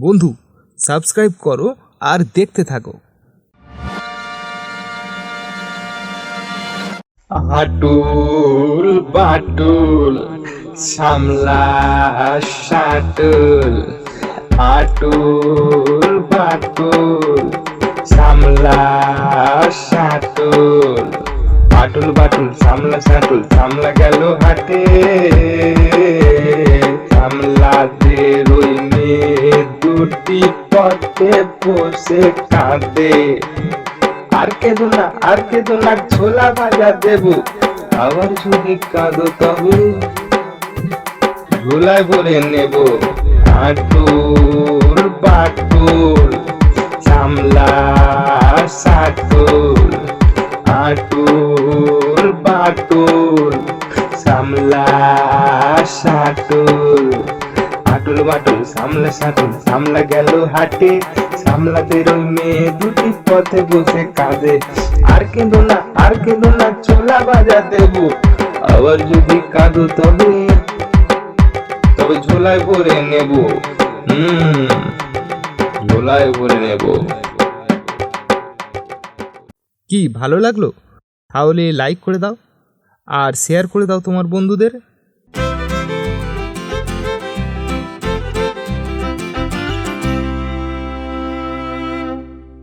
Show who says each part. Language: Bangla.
Speaker 1: বন্ধু সাবস্ক্রাইব করো আর দেখতে থাকো।
Speaker 2: আটুল বাটুল সামলা সাটুল, আটুল বাটুল সামলা সাটুল, আটুল বাটুল সামলা সাটুল, সামলা গেল হাটে, সামলাদের ওই মেয়ে দুটি পথে বসে কাঁদে। আর কেঁদো না, আর কেঁদো না, ছোলা ভাজা দেবো, আবার যদি কাঁদো তবে ঝোলায় ভরে নেব। আটুল বাটুল সামলা সাটুল, আটুল বাটুল সামলা সাটুল, আটুল বাটুল সামলা সাটুল, সামলা গেল হাটে, সামলাদের ওই মেয়ে দুটি পথে বসে কাঁদে। আর কেঁদো না, আর কেঁদো না, ছোলা ভাজা দেবো, আবার যদি কাঁদো তবে তবে ঝোলায় ভরে নেব। ঝোলায় ভরে নেব।
Speaker 1: কি ভালো লাগলো? তাহলে লাইক করে দাও আর শেয়ার করে দাও তোমার বন্ধুদের।